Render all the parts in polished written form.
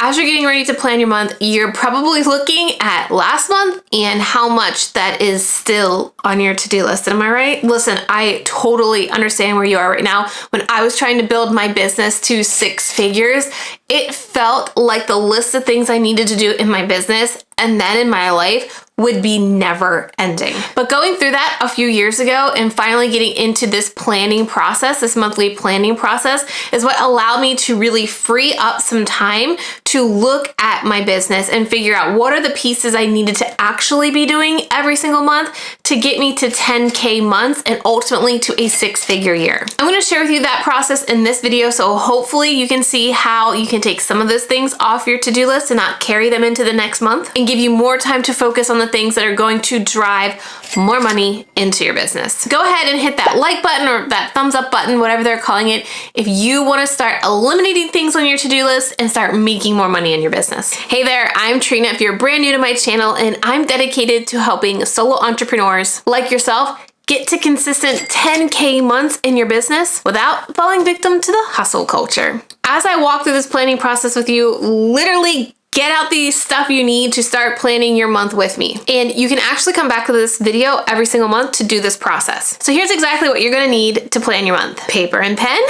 as you're getting ready to plan your month, you're probably looking at last month and how much that is still on your to-do list. Am I right? Listen, I totally understand where you are right now. When I was trying to build my business to 6 figures, it felt like the list of things I needed to do in my business and then in my life would be never ending. But going through that a few years ago and finally getting into this planning process, this monthly planning process, is what allowed me to really free up some time to look at my business and figure out what are the pieces I needed to actually be doing every single month to get me to 10K months and ultimately to a 6-figure year. I'm gonna share with you that process in this video, so hopefully you can see how you can take some of those things off your to-do list and not carry them into the next month and give you more time to focus on the things that are going to drive more money into your business. Go ahead and hit that like button or that thumbs up button, whatever they're calling it, if you want to start eliminating things on your to-do list and start making more money in your business. Hey there, I'm Trina. If you're brand new to my channel, and I'm dedicated to helping solo entrepreneurs like yourself get to consistent 10K months in your business without falling victim to the hustle culture. As I walk through this planning process with you, literally get out the stuff you need to start planning your month with me. And you can actually come back to this video every single month to do this process. So here's exactly what you're gonna need to plan your month. Paper and pen.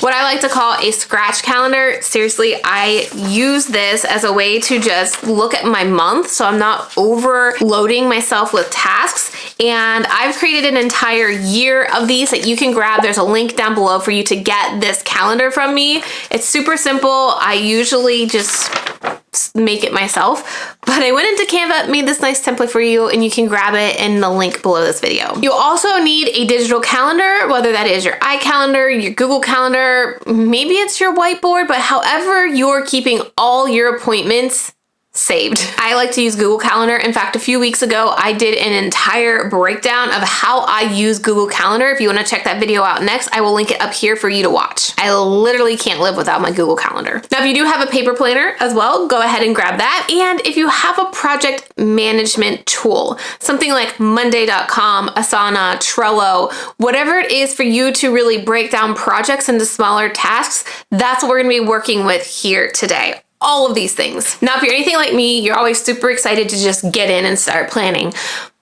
What I like to call a scratch calendar. Seriously, I use this as a way to just look at my month so I'm not overloading myself with tasks. And I've created an entire year of these that you can grab. There's a link down below for you to get this calendar from me. It's super simple. I usually just make it myself, but I went into Canva, made this nice template for you, and you can grab it in the link below this video. You'll also need a digital calendar, whether that is your iCalendar, your Google Calendar, maybe it's your whiteboard, but however you're keeping all your appointments saved. I like to use Google Calendar. In fact, a few weeks ago, I did an entire breakdown of how I use Google Calendar. If you want to check that video out next, I will link it up here for you to watch. I literally can't live without my Google Calendar. Now, if you do have a paper planner as well, go ahead and grab that. And if you have a project management tool, something like Monday.com, Asana, Trello, whatever it is for you to really break down projects into smaller tasks, that's what we're going to be working with here today. All of these things. Now, if you're anything like me, you're always super excited to just get in and start planning.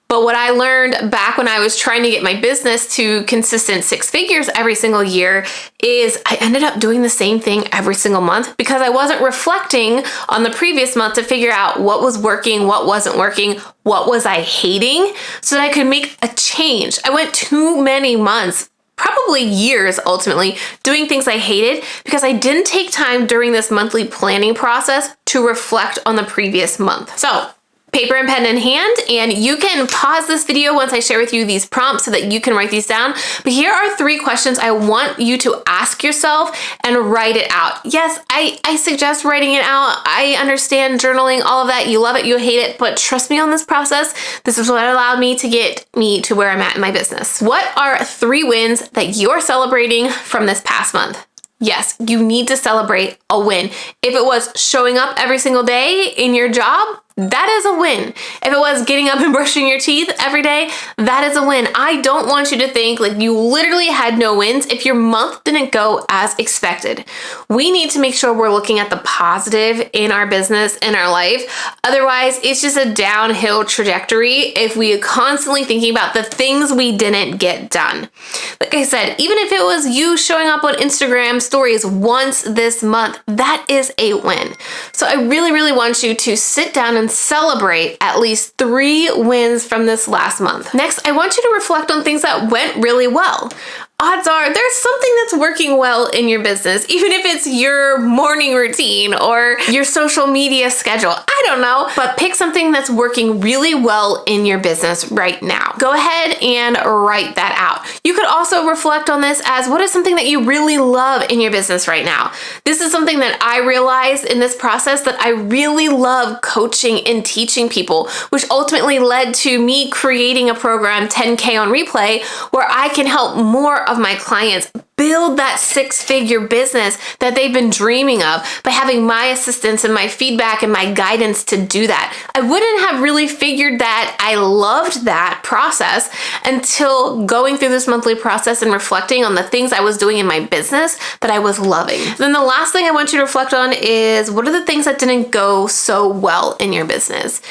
But what I learned back when I was trying to get my business to consistent 6 figures every single year is I ended up doing the same thing every single month because I wasn't reflecting on the previous month to figure out what was working, what wasn't working, what was I hating, so that I could make a change. I went too many months, probably years ultimately, doing things I hated because I didn't take time during this monthly planning process to reflect on the previous month. So, paper and pen in hand, and you can pause this video once I share with you these prompts so that you can write these down. But here are 3 questions I want you to ask yourself and write it out. Yes, I suggest writing it out. I understand journaling, all of that. You love it, you hate it, but trust me on this process. This is what allowed me to get me to where I'm at in my business. What are 3 wins that you're celebrating from this past month? Yes, you need to celebrate a win. If it was showing up every single day in your job, that is a win. If it was getting up and brushing your teeth every day, that is a win. I don't want you to think like you literally had no wins if your month didn't go as expected. We need to make sure we're looking at the positive in our business, in our life. Otherwise, it's just a downhill trajectory if we are constantly thinking about the things we didn't get done. Like I said, even if it was you showing up on Instagram stories once this month, that is a win. So I really, really want you to sit down and celebrate at least 3 wins from this last month. Next, I want you to reflect on things that went really well. Odds are there's something that's working well in your business, even if it's your morning routine or your social media schedule. I don't know, but pick something that's working really well in your business right now. Go ahead and write that out. You could also reflect on this as what is something that you really love in your business right now. This is something that I realized in this process that I really love coaching and teaching people, which ultimately led to me creating a program, 10K on Replay, where I can help more of my clients build that 6-figure business that they've been dreaming of by having my assistance and my feedback and my guidance to do that. I wouldn't have really figured that I loved that process until going through this monthly process and reflecting on the things I was doing in my business that I was loving. Then the last thing I want you to reflect on is, what are the things that didn't go so well in your business?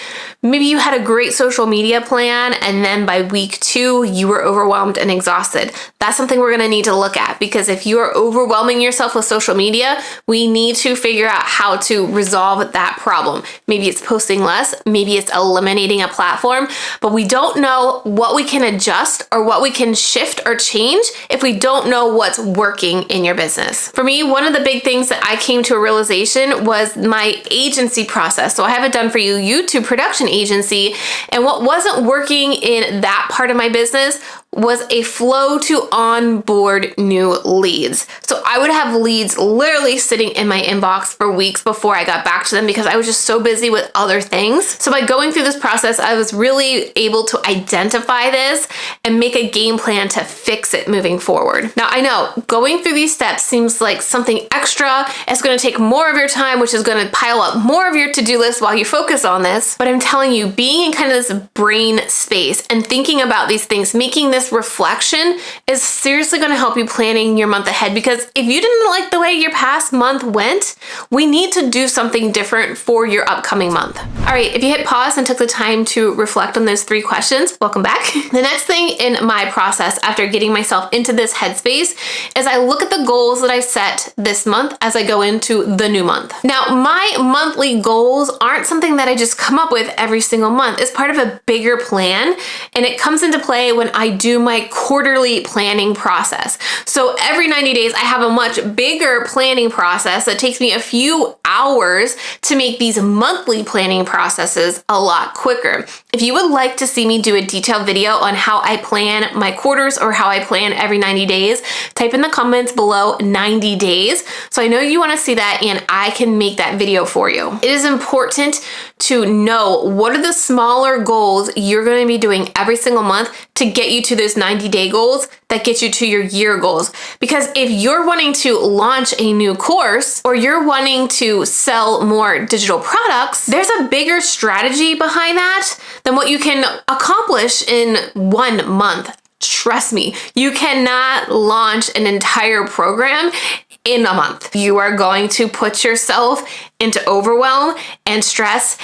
Maybe you had a great social media plan and then by week 2, you were overwhelmed and exhausted. That's something we're gonna need to look at, because if you are overwhelming yourself with social media, we need to figure out how to resolve that problem. Maybe it's posting less, maybe it's eliminating a platform, but we don't know what we can adjust or what we can shift or change if we don't know what's working in your business. For me, one of the big things that I came to a realization was my agency process. So I have a Done For You YouTube production agency, and what wasn't working in that part of my business was a flow to onboard new leads. So I would have leads literally sitting in my inbox for weeks before I got back to them because I was just so busy with other things. So by going through this process, I was really able to identify this and make a game plan to fix it moving forward. Now, I know going through these steps seems like something extra. It's going to take more of your time, which is going to pile up more of your to-do list while you focus on this. But I'm telling you, being in kind of this brain space and thinking about these things, making this reflection is seriously going to help you planning your month ahead, because if you didn't like the way your past month went, we need to do something different for your upcoming month. All right, if you hit pause and took the time to reflect on those 3 questions, welcome back. The next thing in my process after getting myself into this headspace is I look at the goals that I set this month as I go into the new month. Now, my monthly goals aren't something that I just come up with every single month. It's part of a bigger plan, and it comes into play when I do my quarterly planning process. So every 90 days, I have a much bigger planning process that takes me a few hours to make these monthly planning processes a lot quicker. If you would like to see me do a detailed video on how I plan my quarters or how I plan every 90 days, type in the comments below 90 days. So I know you want to see that and I can make that video for you. It is important to know what are the smaller goals you're going to be doing every single month to get you to those 90-day goals that get you to your year goals. Because if you're wanting to launch a new course or you're wanting to sell more digital products, there's a bigger strategy behind that than what you can accomplish in 1 month. Trust me, you cannot launch an entire program in a month. You are going to put yourself into overwhelm and stress,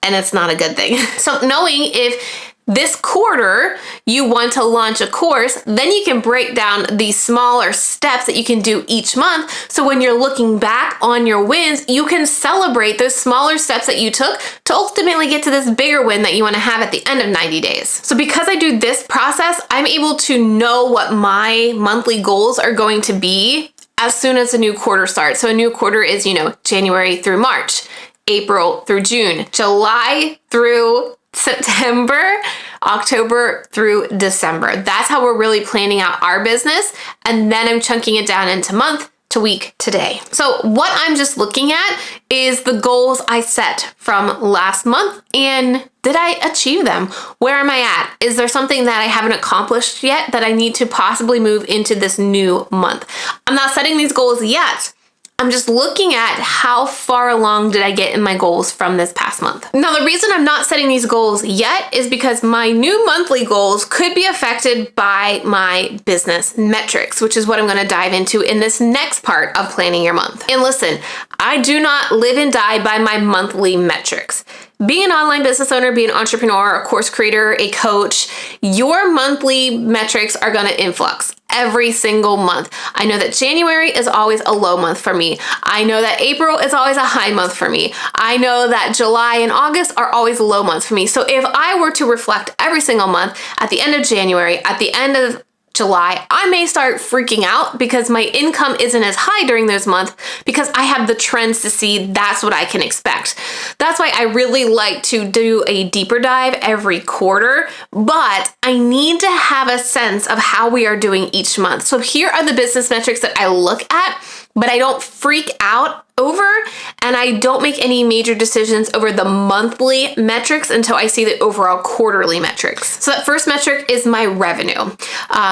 and it's not a good thing. So knowing if this quarter you want to launch a course, then you can break down these smaller steps that you can do each month. So when you're looking back on your wins, you can celebrate those smaller steps that you took to ultimately get to this bigger win that you want to have at the end of 90 days. So because I do this process, I'm able to know what my monthly goals are going to be as soon as a new quarter starts. So a new quarter is, January through March, April through June, July through September, October through December. That's how we're really planning out our business. And then I'm chunking it down into month to week to day. So what I'm just looking at is the goals I set from last month, and did I achieve them? Where am I at? Is there something that I haven't accomplished yet that I need to possibly move into this new month? I'm not setting these goals yet. I'm just looking at how far along did I get in my goals from this past month. Now, the reason I'm not setting these goals yet is because my new monthly goals could be affected by my business metrics, which is what I'm going to dive into in this next part of planning your month. And listen, I do not live and die by my monthly metrics. Being an online business owner, being an entrepreneur, a course creator, a coach, your monthly metrics are going to influx every single month. I know that January is always a low month for me. I know that April is always a high month for me. I know that July and August are always low months for me. So if I were to reflect every single month at the end of January, at the end of July, I may start freaking out because my income isn't as high during those months because I have the trends to see that's what I can expect. That's why I really like to do a deeper dive every quarter, but I need to have a sense of how we are doing each month. So here are the business metrics that I look at, but I don't freak out over, and I don't make any major decisions over the monthly metrics until I see the overall quarterly metrics. So that first metric is my revenue.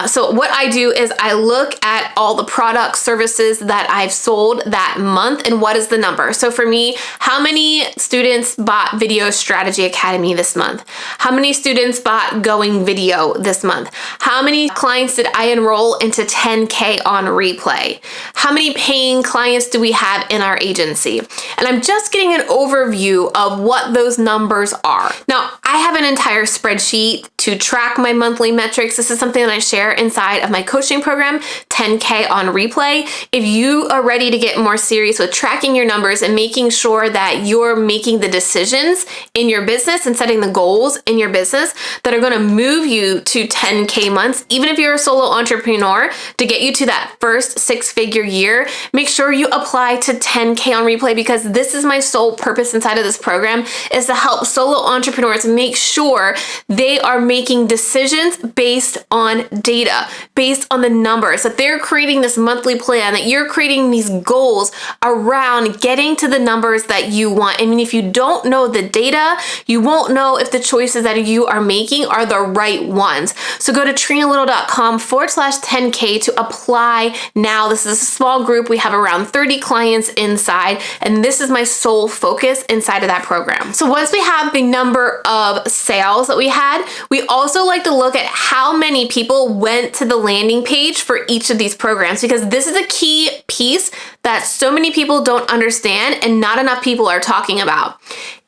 So what I do is I look at all the products, services that I've sold that month and what is the number. So for me, how many students bought Video Strategy Academy this month? How many students bought Going Video this month? How many clients did I enroll into 10K on replay? How many paying clients do we have in our agency? And I'm just getting an overview of what those numbers are. Now, I have an entire spreadsheet to track my monthly metrics. This is something that I share inside of my coaching program, 10K on replay. If you are ready to get more serious with tracking your numbers and making sure that you're making the decisions in your business and setting the goals in your business that are going to move you to 10K months, even if you're a solo entrepreneur, to get you to that first 6-figure year, make sure you apply to 10K on replay, because this is my sole purpose inside of this program, is to help solo entrepreneurs make sure they are making decisions based on data, based on the numbers, that they're creating this monthly plan, that you're creating these goals around getting to the numbers that you want. I mean, if you don't know the data, you won't know if the choices that you are making are the right ones. So go to trenalittle.com/10K to apply now. This is a small group. We have around 30 clients inside, and this is my sole focus inside of that program. So once we have the number of sales that we had, we also like to look at how many people went to the landing page for each of these programs, because this is a key piece that so many people don't understand and not enough people are talking about.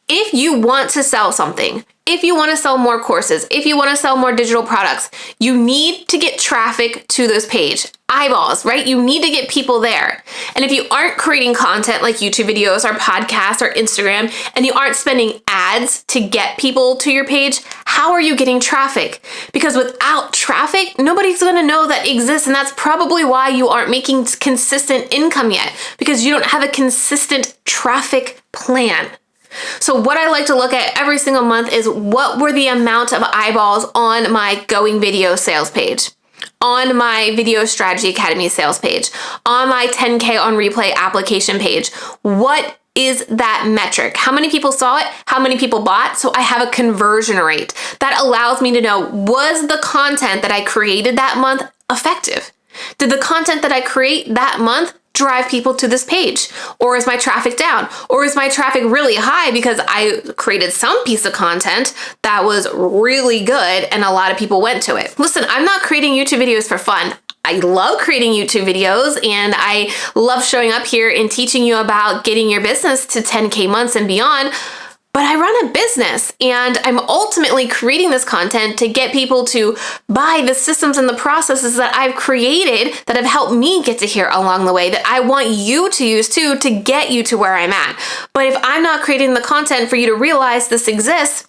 If you want to sell something, if you want to sell more courses, if you want to sell more digital products, you need to get traffic to those pages. Eyeballs, right? You need to get people there. And if you aren't creating content like YouTube videos or podcasts or Instagram, and you aren't spending ads to get people to your page, how are you getting traffic? Because without traffic, nobody's going to know that exists. And that's probably why you aren't making consistent income yet, because you don't have a consistent traffic plan. So what I like to look at every single month is what were the amount of eyeballs on my Going Video sales page, on my Video Strategy Academy sales page, on my 10K on replay application page. What is that metric? How many people saw it? How many people bought? So I have a conversion rate that allows me to know, was the content that I created that month effective? Did the content that I create that month drive people to this page? Or is my traffic down? Or is my traffic really high because I created some piece of content that was really good and a lot of people went to it? Listen, I'm not creating YouTube videos for fun. I love creating YouTube videos, and I love showing up here and teaching you about getting your business to 10K months and beyond. But I run a business, and I'm ultimately creating this content to get people to buy the systems and the processes that I've created that have helped me get to here along the way, that I want you to use too to get you to where I'm at. But if I'm not creating the content for you to realize this exists,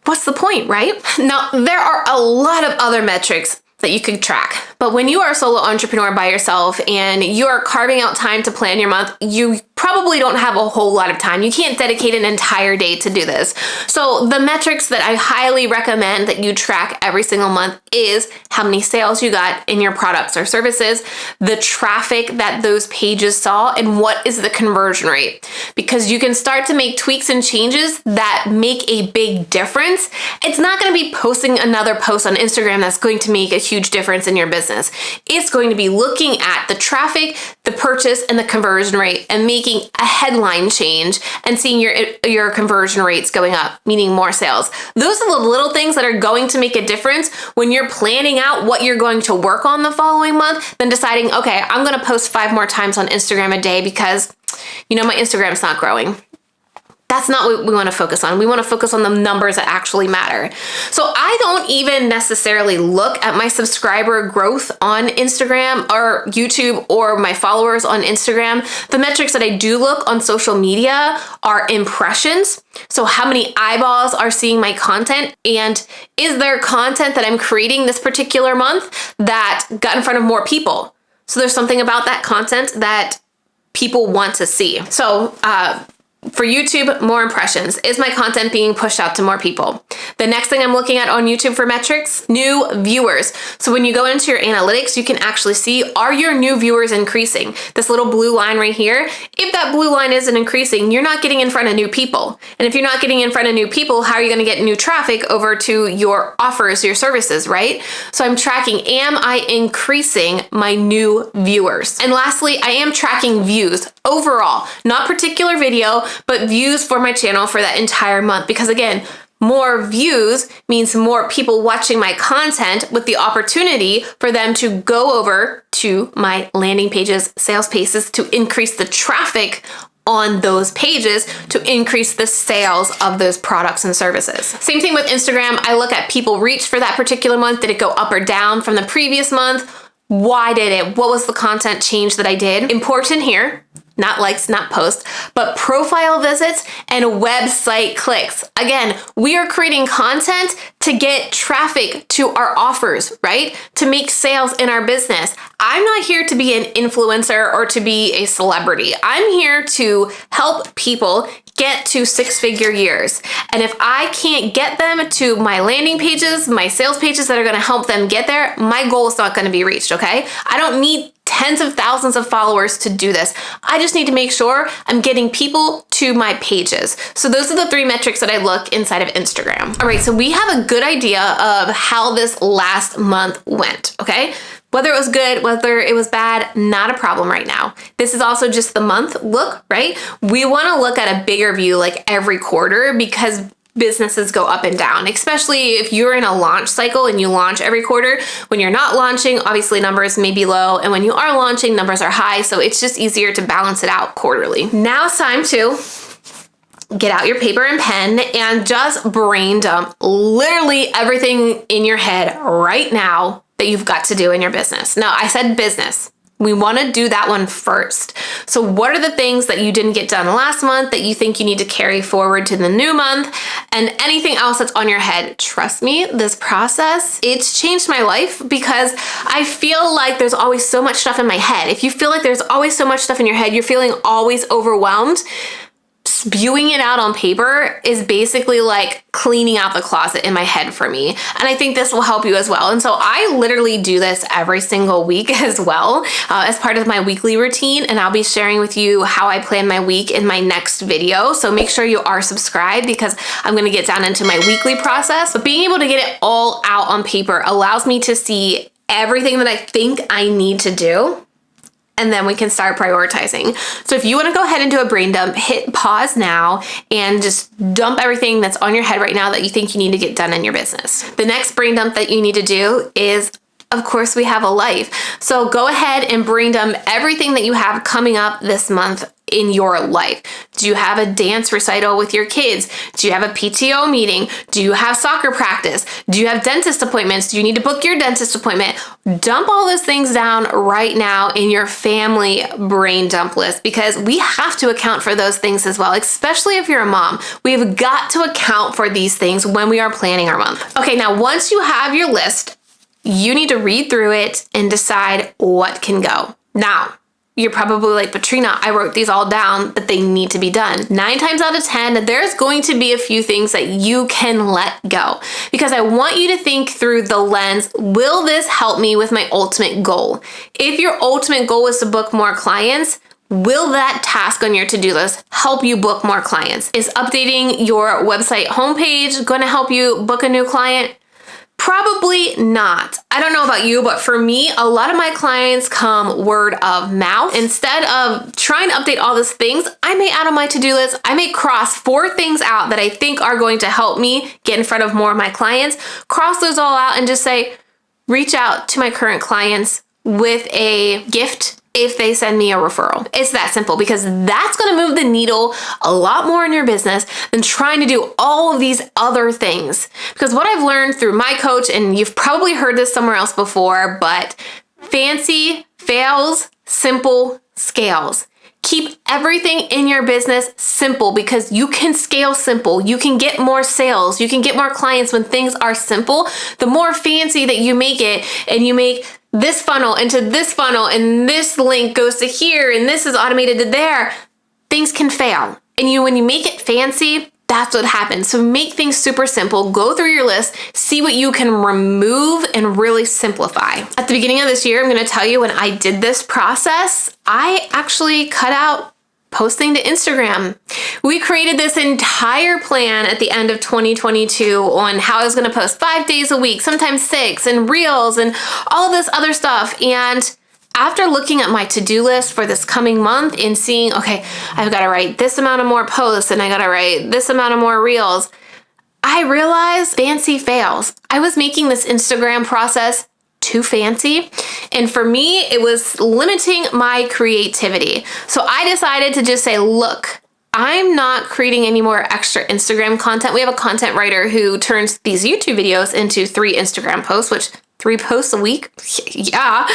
what's the point, right? Now, there are a lot of other metrics that you could track. But when you are a solo entrepreneur by yourself and you are carving out time to plan your month, you probably don't have a whole lot of time. You can't dedicate an entire day to do this. So the metrics that I highly recommend that you track every single month is how many sales you got in your products or services, the traffic that those pages saw, and what is the conversion rate. Because you can start to make tweaks and changes that make a big difference. It's not going to be posting another post on Instagram that's going to make a huge difference in your business. It's going to be looking at the traffic, the purchase, and the conversion rate, and making a headline change and seeing your conversion rates going up, meaning more sales. Those are the little things that are going to make a difference when you're planning out what you're going to work on the following month, then deciding, okay, I'm going to post 5 more times on Instagram a day because, my Instagram's not growing. That's not what we want to focus on. We want to focus on the numbers that actually matter. So I don't even necessarily look at my subscriber growth on Instagram or YouTube or my followers on Instagram. The metrics that I do look on social media are impressions. So how many eyeballs are seeing my content, and is there content that I'm creating this particular month that got in front of more people? So there's something about that content that people want to see. So, For YouTube, more impressions. Is my content being pushed out to more people? The next thing I'm looking at on YouTube for metrics, new viewers. So when you go into your analytics, you can actually see, are your new viewers increasing? This little blue line right here, if that blue line isn't increasing, you're not getting in front of new people. And if you're not getting in front of new people, how are you going to get new traffic over to your offers, your services, right? So I'm tracking, am I increasing my new viewers? And lastly, I am tracking views overall, not particular video, but views for my channel for that entire month. Because again, more views means more people watching my content with the opportunity for them to go over to my landing pages, sales pages, to increase the traffic on those pages, to increase the sales of those products and services. Same thing with Instagram. I look at people reach for that particular month. Did it go up or down from the previous month? Why did it? What was the content change that I did? Important here, not likes, not posts, but profile visits and website clicks. Again, we are creating content to get traffic to our offers, right? To make sales in our business. I'm not here to be an influencer or to be a celebrity. I'm here to help people get to six-figure years. And if I can't get them to my landing pages, my sales pages that are going to help them get there, my goal is not going to be reached, okay? I don't need tens of thousands of followers to do this. I just need to make sure I'm getting people to my pages. So those are the 3 metrics that I look inside of Instagram. All right, so we have a good idea of how this last month went, okay? Whether it was good, whether it was bad, not a problem right now. This is also just the month look, right? We want to look at a bigger view like every quarter because businesses go up and down, especially if you're in a launch cycle and you launch every quarter. When you're not launching, obviously numbers may be low, and when you are launching, numbers are high, so it's just easier to balance it out quarterly. Now it's time to get out your paper and pen and just brain dump literally everything in your head right now that you've got to do in your business. Now, I said business. We want to do that one first. So what are the things that you didn't get done last month that you think you need to carry forward to the new month, and anything else that's on your head? Trust me, this process, it's changed my life because I feel like there's always so much stuff in my head. If you feel like there's always so much stuff in your head, you're feeling always overwhelmed, spewing it out on paper is basically like cleaning out the closet in my head for me. And I think this will help you as well. And so I literally do this every single week as well, as part of my weekly routine. And I'll be sharing with you how I plan my week in my next video. So make sure you are subscribed because I'm going to get down into my weekly process. But being able to get it all out on paper allows me to see everything that I think I need to do. And then we can start prioritizing. So if you want to go ahead and do a brain dump, hit pause now and just dump everything that's on your head right now that you think you need to get done in your business. The next brain dump that you need to do is, of course, we have a life. So go ahead and brain dump everything that you have coming up this month in your life. Do you have a dance recital with your kids? Do you have a PTO meeting? Do you have soccer practice? Do you have dentist appointments? Do you need to book your dentist appointment? Dump all those things down right now in your family brain dump list because we have to account for those things as well, especially if you're a mom. We've got to account for these things when we are planning our month. Okay, now once you have your list, you need to read through it and decide what can go. Now, you're probably like, but Trena, I wrote these all down, but they need to be done. 9 times out of 10, there's going to be a few things that you can let go because I want you to think through the lens, will this help me with my ultimate goal? If your ultimate goal is to book more clients, will that task on your to-do list help you book more clients? Is updating your website homepage going to help you book a new client? Probably not. I don't know about you, but for me, a lot of my clients come word of mouth. Instead of trying to update all these things, I may add on my to-do list, I may cross 4 things out that I think are going to help me get in front of more of my clients, cross those all out and just say, reach out to my current clients with a gift if they send me a referral. It's that simple because that's going to move the needle a lot more in your business than trying to do all of these other things. Because what I've learned through my coach, and you've probably heard this somewhere else before, but fancy fails, simple scales. Keep everything in your business simple because you can scale simple. You can get more sales. You can get more clients when things are simple. The more fancy that you make it and you make this funnel into this funnel and this link goes to here and this is automated to there, things can fail. And when you make it fancy, that's what happens. So make things super simple. Go through your list, see what you can remove and really simplify. At the beginning of this year, I'm going to tell you when I did this process, I actually cut out posting to Instagram. We created this entire plan at the end of 2022 on how I was going to post 5 days a week, sometimes 6, and reels and all this other stuff. And after looking at my to-do list for this coming month and seeing, okay, I've got to write this amount of more posts and I got to write this amount of more reels, I realized fancy fails. I was making this Instagram process too fancy. And for me, it was limiting my creativity. So I decided to just say, look, I'm not creating any more extra Instagram content. We have a content writer who turns these YouTube videos into 3 Instagram posts, which 3 posts a week? Yeah.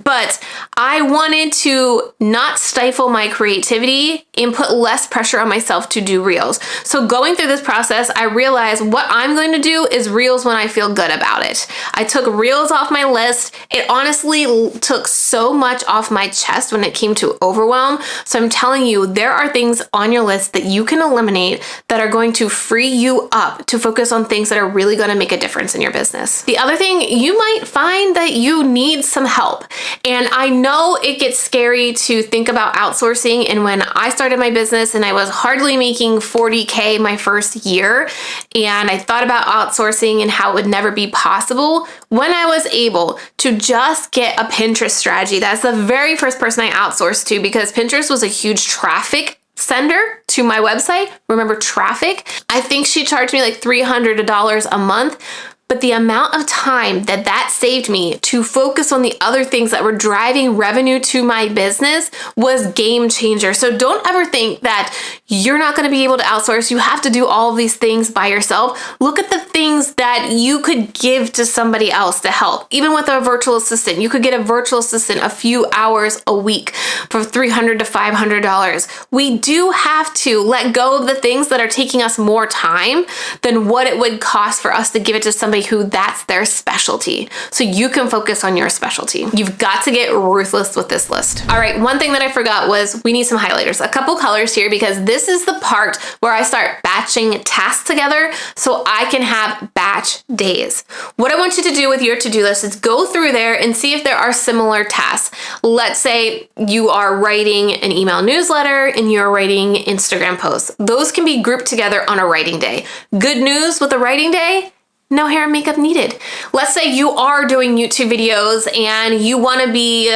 But I wanted to not stifle my creativity and put less pressure on myself to do reels. So going through this process, I realized what I'm going to do is reels when I feel good about it. I took reels off my list. It honestly took so much off my chest when it came to overwhelm. So I'm telling you, there are things on your list that you can eliminate that are going to free you up to focus on things that are really going to make a difference in your business. The other thing, you might find that you need some help. And I know it gets scary to think about outsourcing. And when I started my business and I was hardly making $40K my first year, and I thought about outsourcing and how it would never be possible, when I was able to just get a Pinterest strategy, that's the very first person I outsourced to, because Pinterest was a huge traffic sender to my website. Remember, traffic? I think she charged me like $300 a month. But the amount of time that saved me to focus on the other things that were driving revenue to my business was game changer. So don't ever think that you're not going to be able to outsource. You have to do all of these things by yourself. Look at the things that you could give to somebody else to help. Even with a virtual assistant, you could get a virtual assistant a few hours a week for $300 to $500. We do have to let go of the things that are taking us more time than what it would cost for us to give it to somebody who that's their specialty. So you can focus on your specialty. You've got to get ruthless with this list. All right, one thing that I forgot was we need some highlighters, a couple colors here, because this is the part where I start batching tasks together so I can have batch days. What I want you to do with your to-do list is go through there and see if there are similar tasks. Let's say you are writing an email newsletter and you're writing Instagram posts. Those can be grouped together on a writing day. Good news with a writing day, no hair and makeup needed. Let's say you are doing YouTube videos and you want to be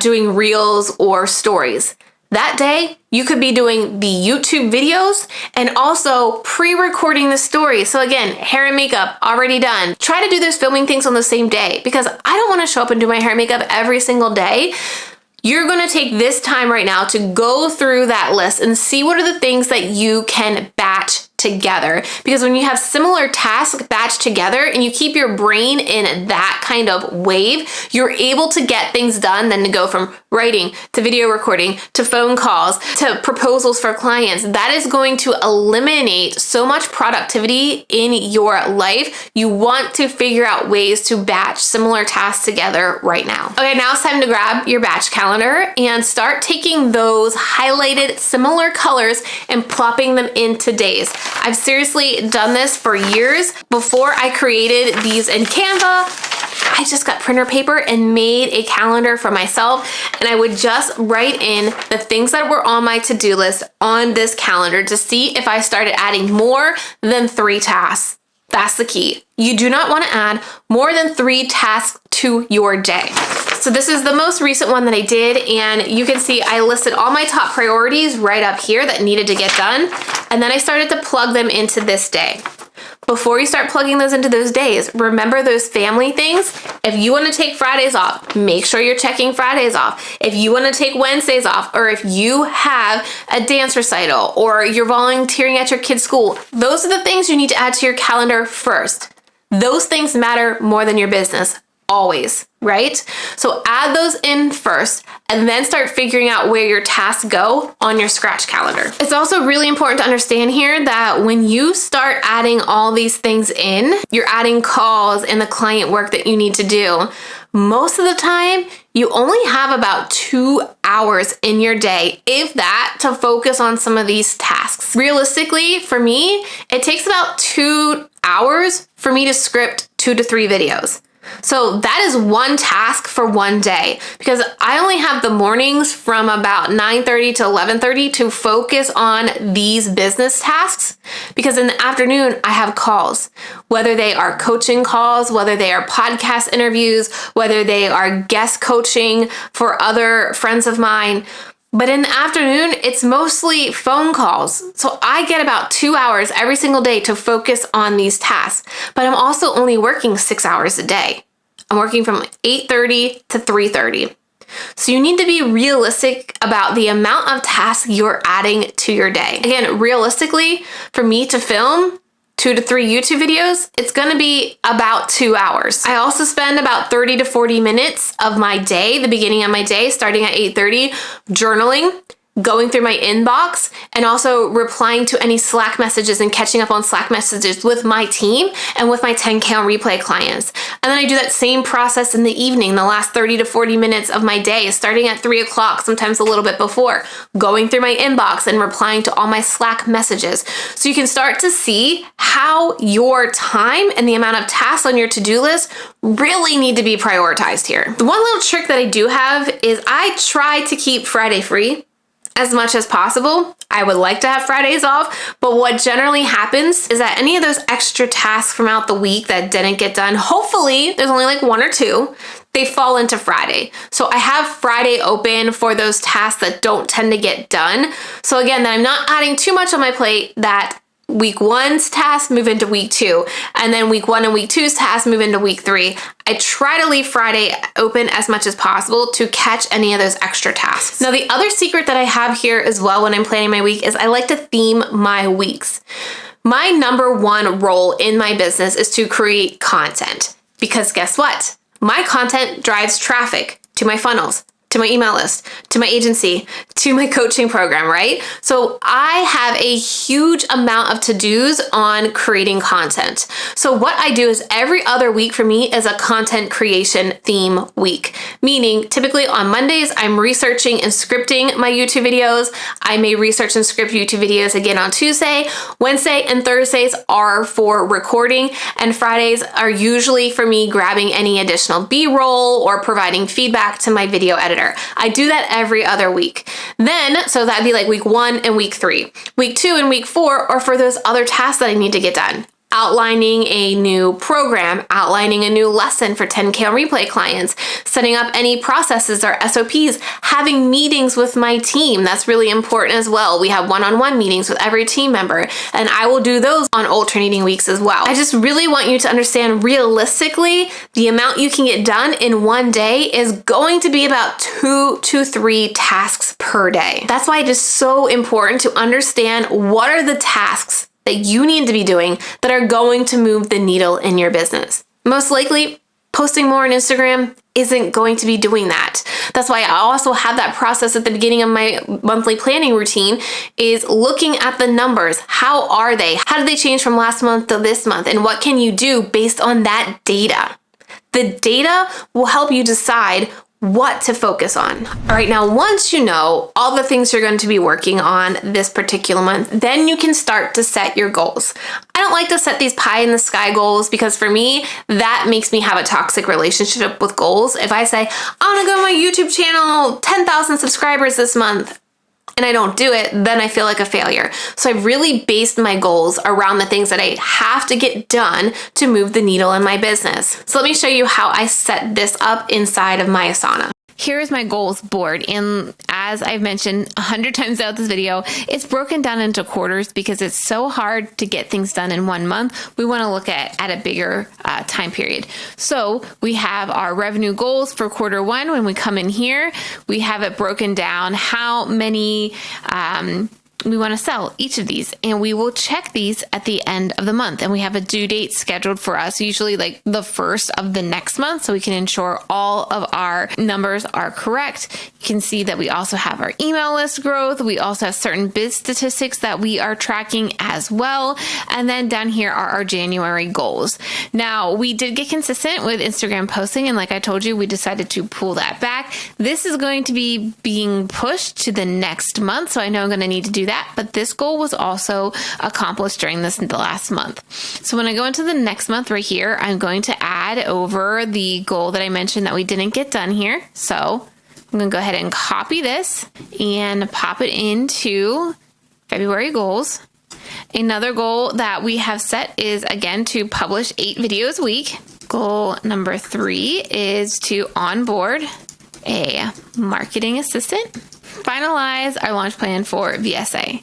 doing reels or stories. That day, you could be doing the YouTube videos and also pre-recording the story. So again, hair and makeup already done. Try to do those filming things on the same day, because I don't want to show up and do my hair and makeup every single day. You're going to take this time right now to go through that list and see what are the things that you can batch together. Because when you have similar tasks batched together and you keep your brain in that kind of wave, you're able to get things done, then to go from writing to video recording to phone calls to proposals for clients. That is going to eliminate so much productivity in your life. You want to figure out ways to batch similar tasks together right now. Okay, now it's time to grab your batch calendar and start taking those highlighted similar colors and plopping them into days. I've seriously done this for years. Before I created these in Canva, I just got printer paper and made a calendar for myself, and I would just write in the things that were on my to-do list on this calendar to see if I started adding more than 3 tasks. That's the key. You do not want to add more than 3 tasks to your day. So this is the most recent one that I did, and you can see I listed all my top priorities right up here that needed to get done, and then I started to plug them into this day. Before you start plugging those into those days, remember those family things. If you want to take Fridays off, make sure you're checking Fridays off. If you want to take Wednesdays off, or if you have a dance recital or you're volunteering at your kid's school, those are the things you need to add to your calendar first. Those things matter more than your business. Always, right? So add those in first and then start figuring out where your tasks go on your scratch calendar. It's also really important to understand here that when you start adding all these things in, you're adding calls and the client work that you need to do. most of the time, you only have about 2 hours in your day, if that, to focus on some of these tasks. Realistically, for me, it takes about 2 hours for me to script 2 to 3 videos. So that is one task for one day, because I only have the mornings from about 9:30 to 11:30 to focus on these business tasks, because in the afternoon I have calls, whether they are coaching calls, whether they are podcast interviews, whether they are guest coaching for other friends of mine. But in the afternoon, it's mostly phone calls. So I get about 2 hours every single day to focus on these tasks. But I'm also only working 6 hours a day. I'm working from 8:30 to 3:30. So you need to be realistic about the amount of tasks you're adding to your day. Again, realistically, for me to film 2 to 3 YouTube videos, it's going to be about 2 hours. I also spend about 30 to 40 minutes of my day, the beginning of my day, starting at 8:30, journaling, going through my inbox, and also replying to any Slack messages and catching up on Slack messages with my team and with my 10K on replay clients. And then I do that same process in the evening, the last 30 to 40 minutes of my day, starting at 3 o'clock, sometimes a little bit before, going through my inbox and replying to all my Slack messages. So you can start to see how your time and the amount of tasks on your to-do list really need to be prioritized here. The one little trick that I do have is I try to keep Friday free as much as possible. I would like to have Fridays off, but what generally happens is that any of those extra tasks from out the week that didn't get done, hopefully there's only like 1 or 2, they fall into Friday. So I have Friday open for those tasks that don't tend to get done. So again, that I'm not adding too much on my plate, that week 1's tasks move into week 2, and then week 1 and week 2's tasks move into week 3. I try to leave Friday open as much as possible to catch any of those extra tasks. Now, the other secret that I have here as well when I'm planning my week is I like to theme my weeks. My number one role in my business is to create content, because guess what? My content drives traffic to my funnels, to my email list, to my agency, to my coaching program, right? So I have a huge amount of to-dos on creating content. So what I do is every other week for me is a content creation theme week, meaning typically on Mondays, I'm researching and scripting my YouTube videos. I may research and script YouTube videos again on Tuesday. Wednesday and Thursdays are for recording, and Fridays are usually for me grabbing any additional B-roll or providing feedback to my video editor. I do that every other week. Then, so that'd be like week 1 and week 3. Week 2 and week 4 are for those other tasks that I need to get done. Outlining a new program, outlining a new lesson for 10K on replay clients, setting up any processes or SOPs, having meetings with my team. That's really important as well. We have one-on-one meetings with every team member, and I will do those on alternating weeks as well. I just really want you to understand realistically, the amount you can get done in one day is going to be about 2 to 3 tasks per day. That's why it is so important to understand what are the tasks that you need to be doing that are going to move the needle in your business. Most likely, posting more on Instagram isn't going to be doing that. That's why I also have that process at the beginning of my monthly planning routine, is looking at the numbers. How are they? How did they change from last month to this month? And what can you do based on that data? The data will help you decide what to focus on. All right, now once you know all the things you're going to be working on this particular month, then you can start to set your goals. I don't like to set these pie in the sky goals, because for me, that makes me have a toxic relationship with goals. If I say, I want to go to my YouTube channel, 10,000 subscribers this month, and I don't do it, then I feel like a failure. So I've really based my goals around the things that I have to get done to move the needle in my business. So let me show you how I set this up inside of my Asana. Here's my goals board, and as I've mentioned 100 times throughout this video, it's broken down into quarters because it's so hard to get things done in 1 month. We want to look at a bigger time period. So we have our revenue goals for quarter 1. When we come in here, we have it broken down how many we want to sell each of these, and we will check these at the end of the month. And we have a due date scheduled for us, usually like the first of the next month, so we can ensure all of our numbers are correct. You can see that we also have our email list growth. We also have certain biz statistics that we are tracking as well. And then down here are our January goals. Now, we did get consistent with Instagram posting, and like I told you, we decided to pull that back. This is going to be being pushed to the next month, so I know I'm going to need to do that, but this goal was also accomplished during the last month. So when I go into the next month right here, I'm going to add over the goal that I mentioned that we didn't get done here. So I'm going to go ahead and copy this and pop it into February goals. Another goal that we have set is, again, to publish 8 videos a week. Goal number 3 is to onboard a marketing assistant. Finalize our launch plan for VSA.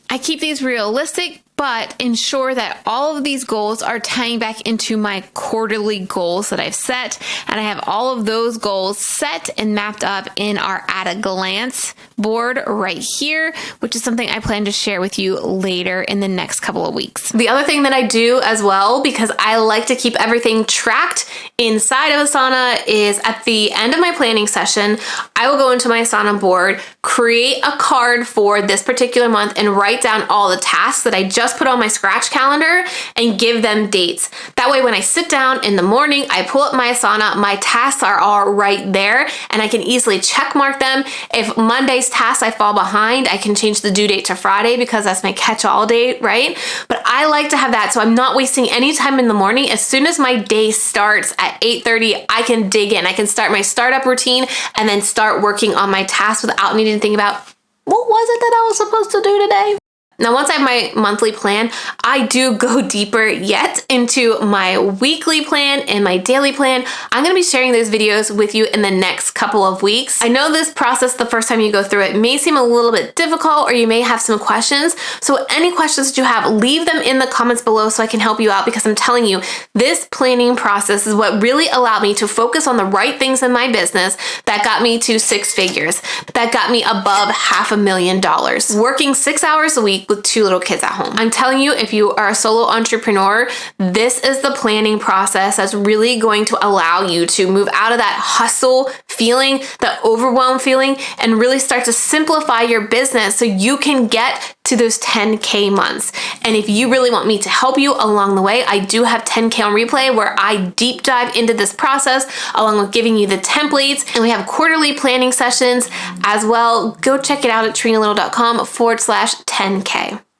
I keep these realistic, but ensure that all of these goals are tying back into my quarterly goals that I've set. And I have all of those goals set and mapped up in our at a glance board right here, which is something I plan to share with you later in the next couple of weeks. The other thing that I do as well, because I like to keep everything tracked inside of Asana, is at the end of my planning session, I will go into my Asana board, create a card for this particular month, and write down all the tasks that I just put on my scratch calendar and give them dates. That way, when I sit down in the morning, I pull up my Asana, my tasks are all right there, and I can easily check mark them. If Monday's tasks I fall behind, I can change the due date to Friday because that's my catch-all date, right? But I like to have that so I'm not wasting any time in the morning. As soon as my day starts at 8:30, I can dig in. I can start my startup routine and then start working on my tasks without needing to think about, what was it that I was supposed to do today? Now, once I have my monthly plan, I do go deeper yet into my weekly plan and my daily plan. I'm going to be sharing those videos with you in the next couple of weeks. I know this process, the first time you go through it, may seem a little bit difficult, or you may have some questions. So any questions that you have, leave them in the comments below so I can help you out, because I'm telling you, this planning process is what really allowed me to focus on the right things in my business that got me to 6 figures, that got me above $500,000, working 6 hours a week with 2 little kids at home. I'm telling you, if you are a solo entrepreneur, this is the planning process that's really going to allow you to move out of that hustle feeling, the overwhelm feeling, and really start to simplify your business so you can get to those 10K months. And if you really want me to help you along the way, I do have 10K on replay where I deep dive into this process along with giving you the templates, and we have quarterly planning sessions as well. Go check it out at trenalittle.com/10K.